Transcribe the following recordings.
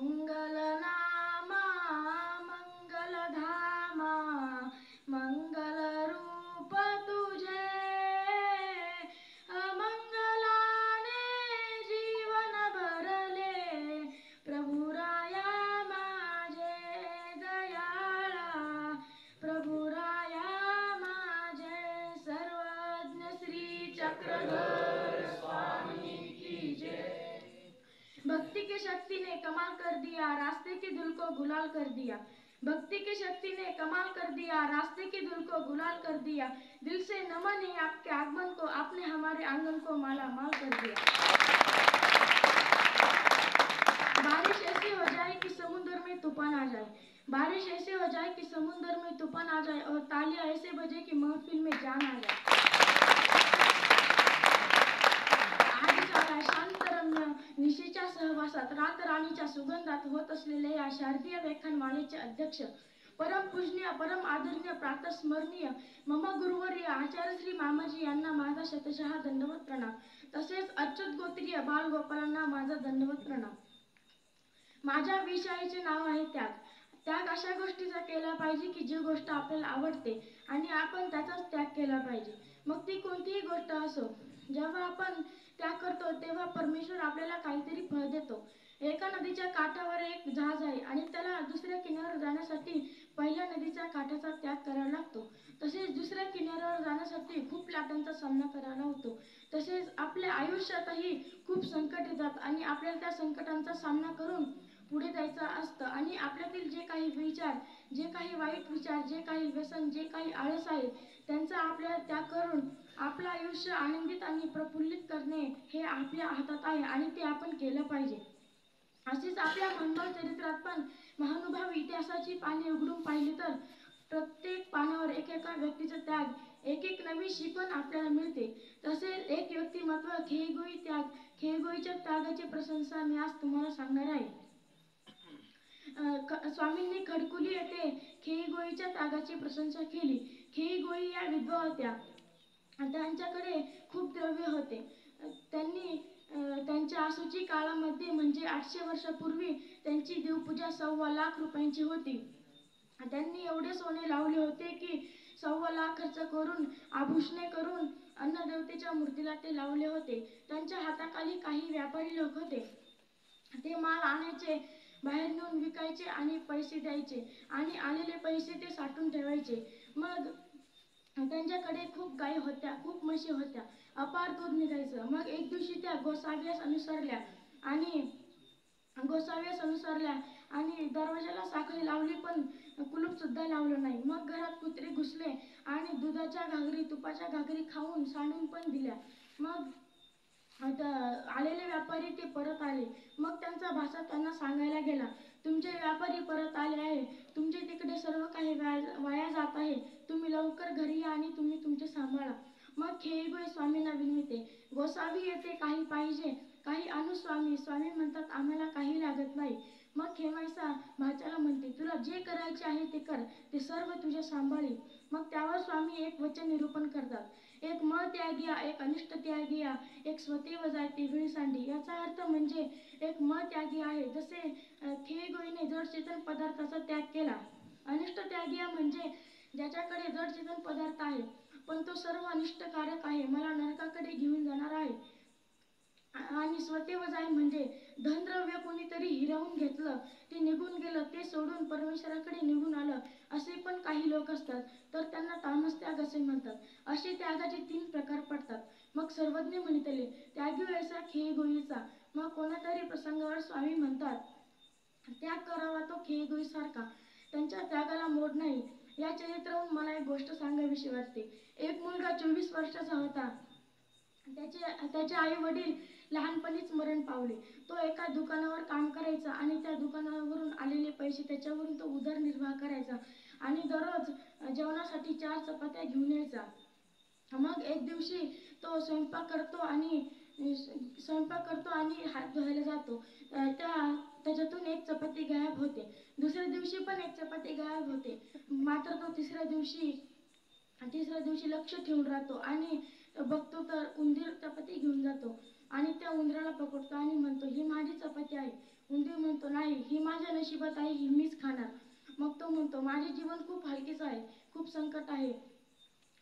मंगलनामा मंगलधामा मंगल रूप तुझे अमंगलाने जीवन भरले प्रभुराया माझे दयाळा प्रभुराया माझे सर्वज्ञ श्री चक्रधर स्वामी की जय। भक्ति की शक्ति ने कमाल कर दिया रास्ते के दिल को गुलाल कर दिया भक्ति की शक्ति ने कमाल कर दिया रास्ते के दिल को गुलाल कर दिया दिल से नमन है आपके आगमन को आपने हमारे आंगन को माला माल कर दिया। बारिश ऐसी हो जाए कि समुद्र में तूफान आ जाए बारिश ऐसे हो जाए कि समुद्र में तूफान आ जाए और तालियां ऐसे बजे कि महफिल में जान आ जाए। शांतरम्य निशीच्या सहवासात रात राणीच्या सुगंधात होत असलेल्या या शारदीय व्याख्यानमालेचे अध्यक्ष परम पूजनीय परम आदरणीय प्रातस्मरणीय मम गुरुवर्य आचार्य श्री मामाजी यांना माझा शतशः दंडवत प्रणाम तसेच अच्युत गोत्रीय बालगोपालांना माझा दंडवत प्रणाम। माझ्या विषयाचे नाव आहे त्याग। त्याग अशा गोष्टीचा केला पाहिजे की जी गोष्ट आपल्याला आवडते आणि आपण त्याचाच त्याग केला पाहिजे मग ती कोणतीही गोष्ट असो। जेव्हा आपण त्याग करतो तेव्हा परमेश्वर आपल्याला काहीतरी फळ देतो। एका नदीच्या काठावर एक जहाज आहे आणि त्याला दुसऱ्या किनाऱ्यावर जाण्यासाठी पहिल्या नदीच्या काठाचा त्याग करावा लागतो तसेच दुसऱ्या किनाऱ्यावर जाण्यासाठी खूप लाटांचा सामना करावा होतो। तसेच आपल्या आयुष्यातही खूप संकट येतात आणि आपल्याला त्या संकटांचा सामना करून पुढे जायचं असतं आणि आपल्यातील जे काही विचार जे काही वाईट विचार जे काही व्यसन जे काही आळस आहे त्यांचा आपल्याला त्याग करून आपलं आयुष्य आनंदित आणि प्रफुल्लित करणे हे आपल्या हातात आहे आणि ते आपण केलं पाहिजे। असेच आपल्या मनोभाव चरित्रात पण महानुभाव इतिहासाची पाने उघडून पाहिली तर प्रत्येक पानावर एकेका व्यक्तीचा त्याग एक एक नवी शिकवण आपल्याला मिळते। तसेच एक व्यक्तिमत्व खेळगोई त्याग खेळगोईच्या त्यागाची प्रशंसा मी आज तुम्हाला सांगणार आहे। स्वामींनी खडकुली येथे खेळगोईच्या त्यागाची प्रशंसा केली। खेळगोई या विधवा होत्या त्यांच्याकडे खूप द्रव्य होते। त्यांनी त्यांच्या आसूची काळामध्ये म्हणजे 800 वर्षापूर्वी त्यांची देवपूजा 1.25 लाख रुपयांची होती। त्यांनी एवढे सोने लावले होते की 1.25 लाख खर्च करून आभूषणे करून अन्नदेवतेच्या मूर्तीला ते लावले होते। त्यांच्या हाताखाली काही व्यापारी लोक होते ते माल आणायचे बाहेर नेऊन विकायचे आणि पैसे द्यायचे आणि आलेले पैसे ते साठवून ठेवायचे। मग त्यांच्याकडे खूप गायी होत्या खूप म्हशी होत्या अपार दूध निघायचं। मग एक दिवशी त्या गोसाव्यास अनुसरल्या आणि दरवाजाला साखळी लावली पण कुलूप सुद्धा लावलं नाही। मग घरात कुत्रे घुसले आणि दुधाच्या घागरी तुपाच्या घागरी खाऊन सांडून पण दिल्या। मग आलेले व्यापारी ते परत आले। मग त्यांचा भाषा त्यांना सांगायला गेला तुमचे व्यापारी परत आले आहे तुमचे तिकडे सर्व काही वाया जात आहे तुम्ही लवकर घरी या आणि तुम्ही तुमचे सांभाळा। मग खेळगोई स्वामींना विनविते गोसावी येते काही पाहिजे काही आणू स्वामी। स्वामी म्हणतात आम्हाला काही लागत नाही। मग खेमाईसा भाच्याला म्हणते तुला जे करायचे आहे ते कर ते सर्व तुझे सांभाळी। मग त्यावर स्वामी एक वचन निरूपण करतात एक म त्यागिया एक अनिष्ट त्यागिया एक स्वतेव जायते विळसांडी। याचा अर्थ म्हणजे एक म त्यागी आहे जसे खेळगोईने जड चेतन पदार्थाचा त्याग केला। अनिष्ट त्यागिया म्हणजे ज्याच्याकडे जड चेतन पदार्थ आहे पण तो सर्व अनिष्टकारक आहे मला नरकाकडे घेऊन जाणार आहे। आणि स्वतेव जाय म्हणजे धनद्रव्य कोणीतरी हिरावून घेतलं ते निघून गेलं ते सोडून परमेश्वराकडे निघून आलं असे पण काही लोक असतात तर त्यांना तामस त्याग असे म्हणतात। असे त्यागाचे 3 प्रकार पडतात। मग सर्वज्ञ म्हणतले त्यागी वैसा खेळगोईचा। मग कोणातरी प्रसंगावर स्वामी म्हणतात त्याग करावा तो खेळगोईसारखा त्यांच्या त्यागाला मोड नाही। या चरित्रावरून मला एक गोष्ट सांगावीशी वाटते। एक मुलगा 24 वर्षाचा होता त्याचे आई वडील लहानपणीच मरण पावले। तो एका दुकानावर काम करायचा आणि त्या दुकानावरून आलेले पैसे त्याच्यावरून तो उदरनिर्वाह करायचा आणि दररोज जेवणासाठी 4 चपात्या घेऊन यायचा। मग एक दिवशी तो स्वयंपाक करतो आणि हात धुवायला जातो त्याच्यातून एक चपाती गायब होते। दुसऱ्या दिवशी पण एक चपाती गायब होते। मात्र तो तिसऱ्या दिवशी लक्ष ठेवून राहतो आणि बघतो तर उंदीर चपाती घेऊन जातो आणि त्या उंदराला पकडतो आणि म्हणतो ही माझी चपाती आहे। उंदीर म्हणतो, नाही, ही माझ्या नशिबात आहे, ही मीच खाणार. मग तो म्हणतो, माझे जीवन खूप हलकेच आहे, खूप संकट आहे,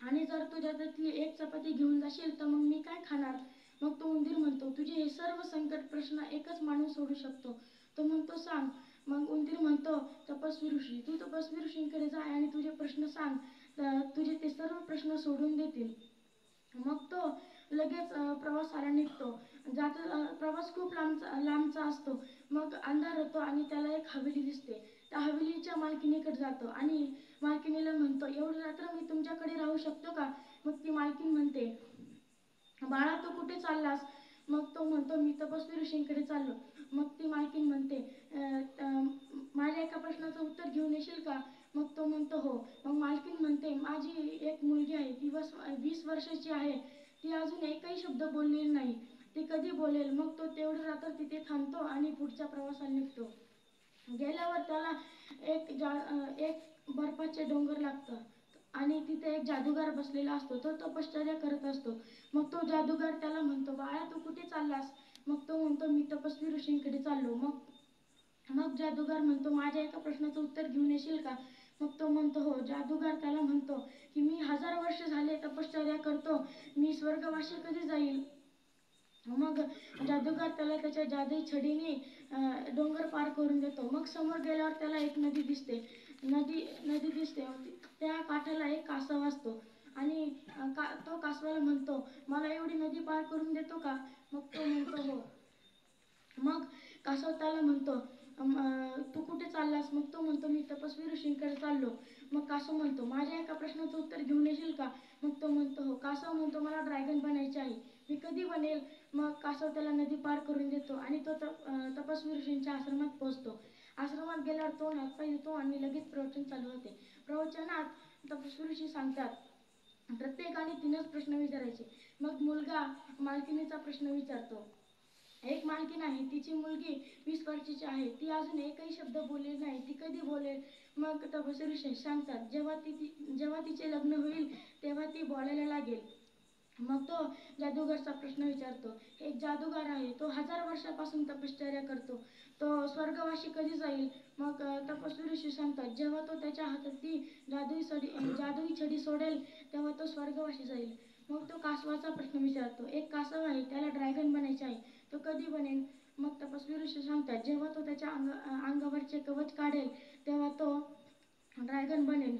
आणि जर तू त्यातली एक चपाती घेऊन जाशील तर मग मी काय खाणार. मग तो उंदीर म्हणतो, तुझे हे सर्व संकट प्रश्न एकच माणूस सोडू शकतो. तो म्हणतो, सांग. मग उंदीर म्हणतो, तपस्वी ऋषी, तू तपस्वी ऋषींकडे जा आणि तुझे प्रश्न सांग, तुझे ते सर्व प्रश्न सोडून देतील. मग तो लगेच प्रवासाला निघतो. प्रवास खूप लांबचा असतो. मग अंधार होतो आणि त्याला एक हवेली दिसते. त्या हवेलीच्या मालकिनीकडे जातो आणि मालकिनीला म्हणतो, एवढी रात्र मी तुमच्याकडे राहू शकतो का. मग ती मालकीण म्हणते, बाळा, तू कुठे चाललास. मग तो म्हणतो, मी तपस्वी ऋषींकडे चाललो. मग ती मालकीण म्हणते, माझ्या एका प्रश्नाचं उत्तर घेऊन येशील का. मग तो म्हणतो, हो. मग मालकीण म्हणते, माझी एक मुलगी आहे, ती 20 वर्षाची आहे, ती अजून एकही शब्द बोललेली नाही, ती कधी बोलेल. मग तो तेवढी रात्र तिथे थांबतो आणि पुढच्या प्रवासाला निघतो. गेल्यावर त्याला एक बर्फाचे डोंगर लागतात आणि तिथे एक जादूगार बसलेला असतो. तो तपश्चर्या करत असतो. मग तो जादूगार त्याला म्हणतो, बाळा, तू कुठे चाललास. मग तो म्हणतो, मी तपस्वी ऋषींकडे चाललो. मग जादूगार म्हणतो, माझ्या एका प्रश्नाचं उत्तर घेऊन येशील का. मग तो म्हणतो, हो. जादूगार त्याला म्हणतो की मी 1000 वर्ष झाले तपश्चर्या करतो, मी स्वर्गवासी कधी जाईल. मग जादूगार त्याला त्याच्या जादुई छडीने डोंगर पार करून देतो. मग समोर गेल्यावर त्याला एक नदी दिसते. नदी दिसते. त्या काठाला एक कासव असतो आणि तो कासवाला म्हणतो, मला एवढी नदी पार करून देतो का. मग तो म्हणतो, हो. मग कासव त्याला म्हणतो, तू कुठे चाललास. मग तो म्हणतो, मी तपस्वी ऋषींकडे चाललो. मग कासव म्हणतो, माझ्या एका प्रश्नाचं उत्तर घेऊन येशील का. मग तो म्हणतो, हो. कासव म्हणतो, मला ड्रॅगन बनायचे आहे, मी कधी बनेल. मग कासव त्याला नदी पार करून देतो आणि तो तपस्वी ऋषींच्या आश्रमात पोहोचतो. आश्रमात गेल्यावर तो हातपाय धुतो आणि लगेच प्रवचन चालू होते. प्रवचनात तपस्वी ऋषी सांगतात, प्रत्येकाने 3च प्रश्न विचारायचे. मग मुलगा मालकिनीचा प्रश्न विचारतो. एक मालकीण आहे, तिची मुलगी 20 वर्षाची आहे, ती अजून एकही शब्द बोललेली नाही, ती कधी बोलेल. मग तपस्वी ऋषी सांगतात, जेव्हा तिचे लग्न होईल तेव्हा ती बोलायला लागेल. मग तो जादूगारचा प्रश्न विचारतो. एक जादूगार आहे, तो 1000 वर्षापासून तपश्चर्या करतो, तो स्वर्गवासी कधी जाईल. मग तपस्वी ऋषी सांगतात, जेव्हा तो त्याच्या हातातली जादुई छडी सोडेल तेव्हा तो स्वर्गवासी जाईल. मग तो कासवाचा प्रश्न विचारतो. एक कासव आहे, त्याला ड्रॅगन बनायचे आहे, तो कधी बनेल. मग तपस्वी ऋषी सांगतात, जेव्हा तो त्याच्या अंगावरचे कवच काढेल तेव्हा तो ड्रॅगन बनेल.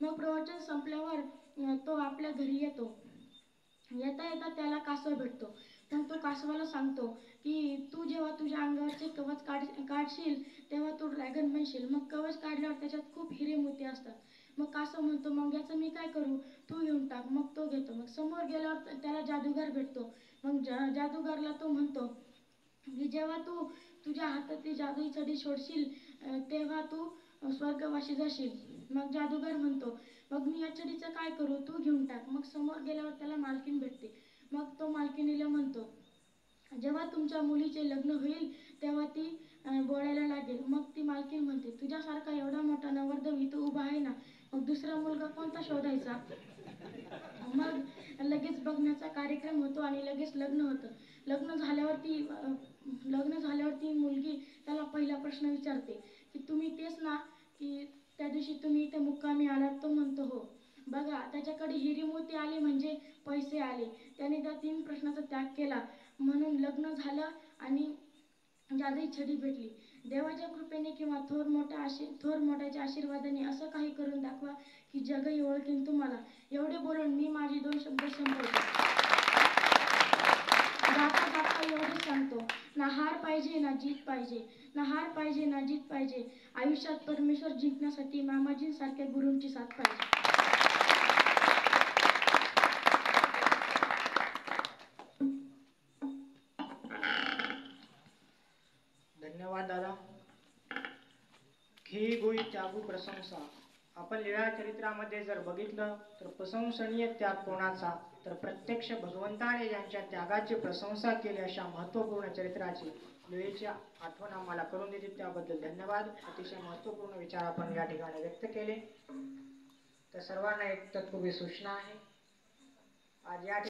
मग प्रवचन संपल्यावर तो आपल्या घरी येतो. येता येता त्याला कासव भेटतो. मग तो कासवाला सांगतो की तू जेव्हा तुझ्या अंगावरचे कवच काढशील तेव्हा तू ड्रॅगन बनशील. मग कवच काढल्यावर त्याच्यात खूप हिरे मोती असतात. मग कासव म्हणतो, मग याचं मी काय करू, तू घेऊन टाक. मग तो घेतो. मग समोर गेल्यावर त्याला जादूगार भेटतो. मग जादूगारला तो म्हणतो की जेव्हा तू तुझ्या हातातली जादुई छडी सोडशील तेव्हा तू स्वर्गवासी जाशील. मग जादूगार म्हणतो, मग मी या छडीचं काय करू, तू घेऊन टाक. मग समोर गेल्यावर त्याला मालकीण भेटते. मग तो मालकिणीला म्हणतो, जेव्हा तुमच्या मुलीचे लग्न होईल तेव्हा ती बोलायला लागेल. मग ती मालकीण म्हणते, तुझ्यासारखा एवढा मोठा नवरदेव इथं उभा आहे ना, मग दुसरा मुलगा कोणता शोधायचा. मग लगेच बघण्याचा कार्यक्रम होतो आणि लगेच लग्न होतं. लग्न झाल्यावर ती मुलगी त्याला पहिला प्रश्न विचारते की तुम्ही तेच ना की त्या दिवशी तुम्ही इथे मुक्कामी आलात. तो म्हणतो, हो. बघा, त्याच्याकडे हिरे मोती आले म्हणजे पैसे आले, त्याने त्या 3 प्रश्नाचा त्याग केला, म्हणून लग्न झालं आणि जादुई छडी भेटली. देवाच्या कृपेने किंवा थोर मोठ्याच्या आशीर्वादाने असं काही करून दाखवा की जगही ओळखेन तुम्हाला. एवढे बोलून मी माझे 2 शब्द संपवतो. जाता जाता एवढंच सांगतो, ना हार पाहिजे ना जीत पाहिजे, ना हार पाहिजे ना जीत पाहिजे, आयुष्यात परमेश्वर जिंकण्यासाठी मामाजींसारख्या गुरूंची साथ पाहिजे. धन्यवाद दादा. खी गोई त्यागू प्रशंसा. आपण लीळा चरित्रामध्ये जर बघितलं तर प्रशंसनीय त्याग कोणाचा, तर प्रत्यक्ष भगवंताने ज्यांच्या त्यागाची प्रशंसा केली अशा महत्त्वपूर्ण चरित्राची लीळेची आठवण आम्हाला करून दिली, त्याबद्दल धन्यवाद. अतिशय महत्त्वपूर्ण विचार आपण या ठिकाणी व्यक्त केले. तर सर्वांना एक तत्पूर्वी सूचना आहे. आज या